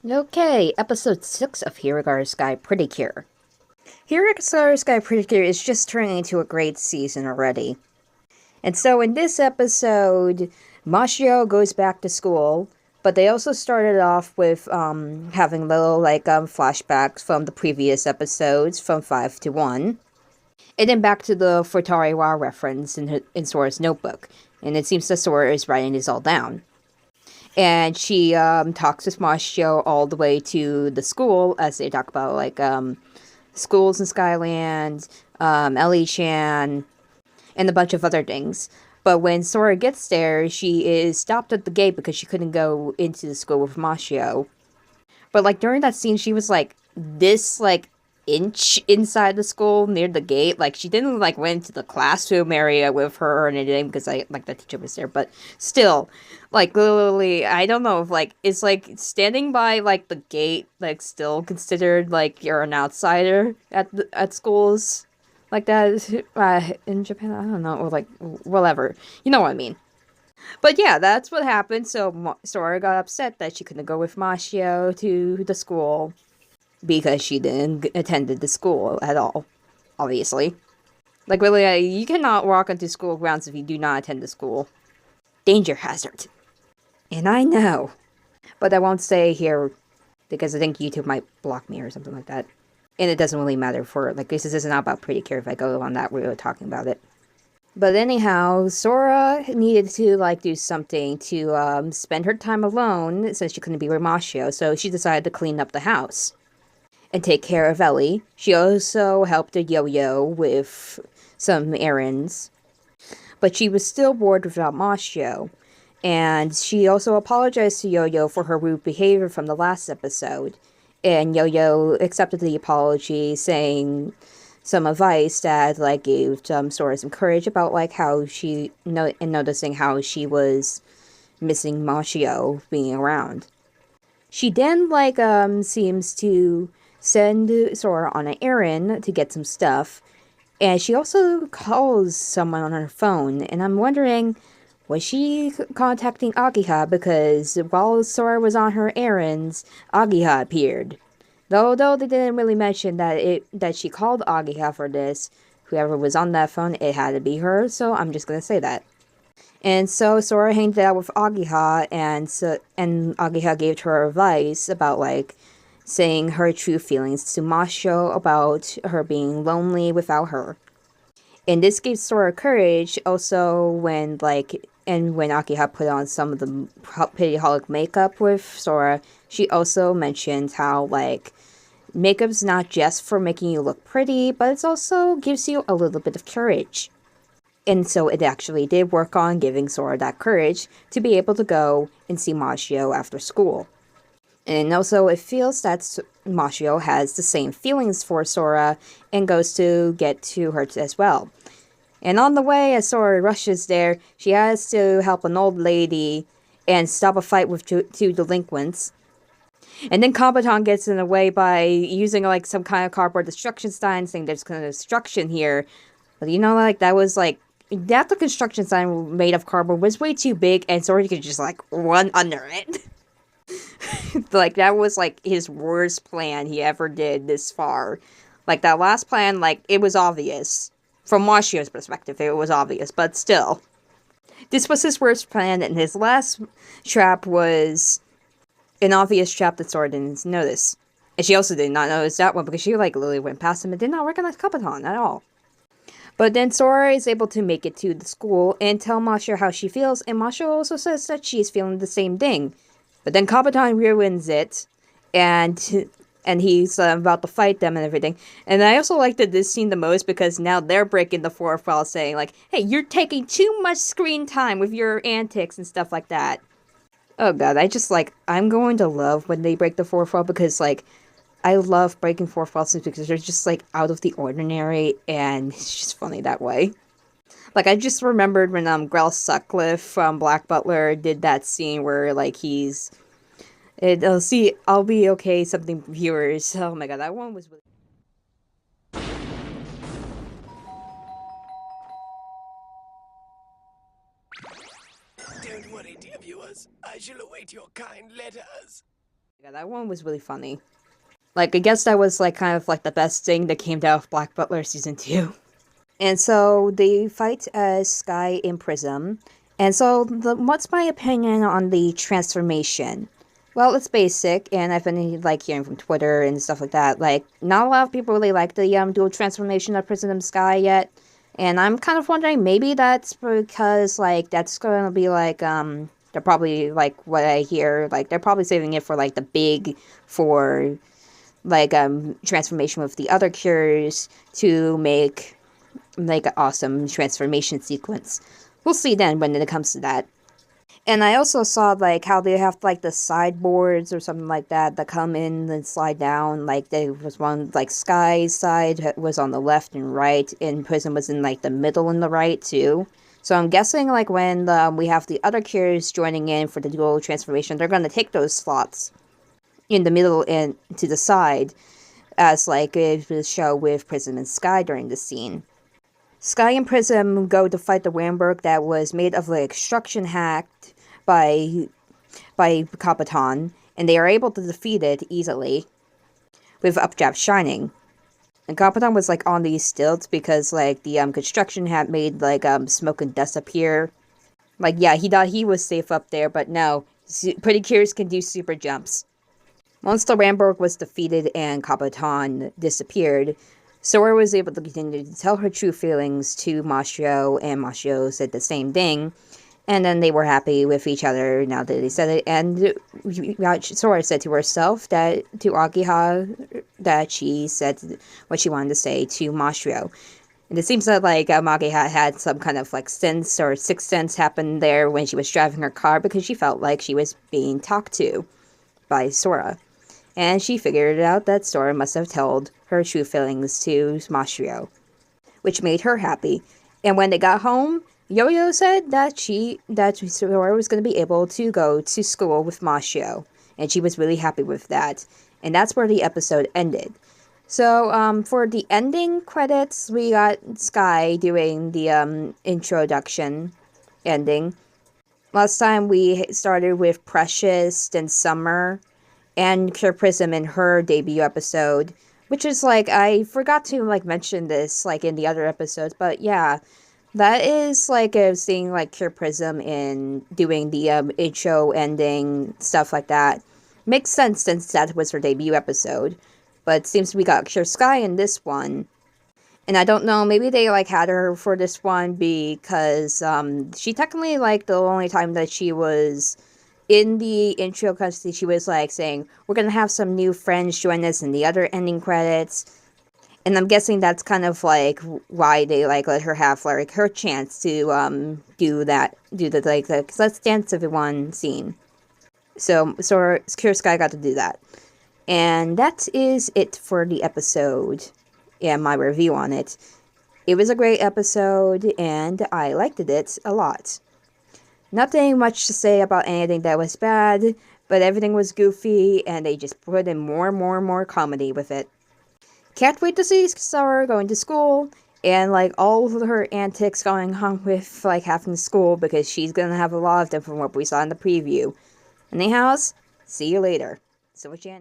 Okay, episode 6 of Hirogaru Sky Pretty Cure. Hirogaru Sky Pretty Cure is just turning into a great season already. And so in this episode, Mashio goes back to school, but they also started off with having little flashbacks from the previous episodes from 5 to 1. And then back to the Futariwa reference in Sora's notebook. And it seems that Sora is writing this all down. And she talks with Mashio all the way to the school as they talk about schools in Skyland, Ellie-chan, and a bunch of other things. But when Sora gets there, she is stopped at the gate because she couldn't go into the school with Mashio. But during that scene, she was this inch inside the school near the gate. She didn't went into the classroom area with her or anything because the teacher was there. But still, literally, I don't know if it's standing by the gate still considered you're an outsider at schools like that in Japan. I don't know, or whatever. You know what I mean. But yeah, that's what happened. So Sora got upset that she couldn't go with Mashio to the school because she didn't attended the school at all, obviously. Really, you cannot walk onto school grounds if you do not attend the school. Danger hazard. And I know. But I won't say here because I think YouTube might block me or something like that. And it doesn't really matter for, this is not about Pretty Cure if I go on that route talking about it. But anyhow, Sora needed to, do something to, spend her time alone since she couldn't be with Mashio, so she decided to clean up the house and take care of Ellie. She also helped the Yo-Yo with some errands, but she was still bored without Mashio. And she also apologized to Yo-Yo for her rude behavior from the last episode. And Yo-Yo accepted the apology, saying some advice that gave Sora some courage about how she and noticing how she was missing Mashio being around. She then seems to send Sora on an errand to get some stuff, and she also calls someone on her phone, and I'm wondering, was she contacting Agiha because while Sora was on her errands, Agiha appeared. Though they didn't really mention that she called Agiha for this, whoever was on that phone, it had to be her, so I'm just gonna say that. And so Sora hanged out with Agiha, and Agiha gave her advice about saying her true feelings to Masho about her being lonely without her. And this gave Sora courage also when when Agiha put on some of the Pityholic makeup with Sora, she also mentioned how makeup's not just for making you look pretty, but it also gives you a little bit of courage. And so it actually did work on giving Sora that courage to be able to go and see Mashio after school. And also it feels that Mashio has the same feelings for Sora and goes to get to her as well. And on the way, as Sora rushes there, she has to help an old lady and stop a fight with two delinquents. And then Kabaton gets in the way by using some kind of cardboard destruction sign, saying there's kind of destruction here. But that was that the construction sign made of cardboard was way too big, and Sora could just run under it. That was his worst plan he ever did this far. That last plan, it was obvious. From Mashio's perspective, it was obvious, but still. This was his worst plan, and his last trap was an obvious trap that Sora didn't notice. And she also did not notice that one because she literally went past him and did not recognize Kabaton at all. But then Sora is able to make it to the school and tell Masho how she feels, and Masho also says that she's feeling the same thing. But then Kabaton ruins it, and he's about to fight them and everything. And I also liked this scene the most because now they're breaking the fourth wall, saying hey, you're taking too much screen time with your antics and stuff like that. Oh god, I just I'm going to love when they break the fourth wall because I love breaking fourth walls because they're just out of the ordinary and it's just funny that way. I just remembered when Grell Sutcliffe from Black Butler did that scene where he's I'll be okay something viewers. Oh my god, that one was really Don't worry, dear viewers. I shall await your kind letters. Yeah, that one was really funny. Like, I guess that was, like, kind of, like, the best thing that came out of Black Butler Season 2. And so, they fight as Sky in Prism. And so, what's my opinion on the transformation? Well, it's basic, and I've been, like, hearing from Twitter and stuff like that. Like, not a lot of people really like the, dual transformation of Prism and Sky yet. And I'm kind of wondering, maybe that's because, like, that's going to be, like, they're probably, like, what I hear, like, they're probably saving it for, like, the big, for, like, transformation with the other cures to make, like, an awesome transformation sequence. We'll see then when it comes to that. And I also saw, like, how they have, like, the sideboards or something like that come in and slide down. Like, there was one, like, Sky's side was on the left and right, and Prism was in, like, the middle and the right, too. So I'm guessing, like, when we have the other cures joining in for the dual transformation, they're going to take those slots in the middle and to the side, as, like, it was show with Prism and Sky during the scene. Sky and Prism go to fight the Ramberg that was made of, like, extraction hacked by Kapitan, and they are able to defeat it easily with Updraft shining. And Kapitan was, like, on these stilts because, like, the construction had made, like, smoke and dust appear. Like, yeah, he thought he was safe up there, but no, Pretty Cures can do super jumps. Once the Ramberg was defeated and Kapitan disappeared, Sora was able to continue to tell her true feelings to Mashio, and Mashio said the same thing. And then they were happy with each other now that they said it. And Sora said to herself that, to Agiha, that she said what she wanted to say to Mashio. And it seems that, like, Agiha had some kind of, like, sense or sixth sense happen there when she was driving her car because she felt like she was being talked to by Sora. And she figured out that Sora must have told her true feelings to Mashio, which made her happy. And when they got home, Yo-Yo said that Sora was going to be able to go to school with Mashio, and she was really happy with that. And that's where the episode ended. So, for the ending credits, we got Sky doing the introduction ending. Last time we started with Precious, then Summer, and Cure Prism in her debut episode, which is, like, I forgot to, like, mention this, like, in the other episodes, but yeah, that is, like, seeing, like, Cure Prism in doing the intro, ending, stuff like that. Makes sense since that was her debut episode, but it seems we got Cure Sky in this one. And I don't know, maybe they, like, had her for this one because she technically, like, the only time that she was in the intro cutscene, she was, like, saying, we're gonna have some new friends join us in the other ending credits. And I'm guessing that's kind of, like, why they, like, let her have, like, her chance to do the like, the Let's Dance Everyone scene. So Cure Sky got to do that. And that is it for the episode and my review on it. It was a great episode, and I liked it a lot. Nothing much to say about anything that was bad, but everything was goofy, and they just put in more comedy with it. Can't wait to see Sora going to school, and, like, all of her antics going on with, like, having school, because she's gonna have a lot of them from what we saw in the preview. Anyhow, see you later. So much, Anna.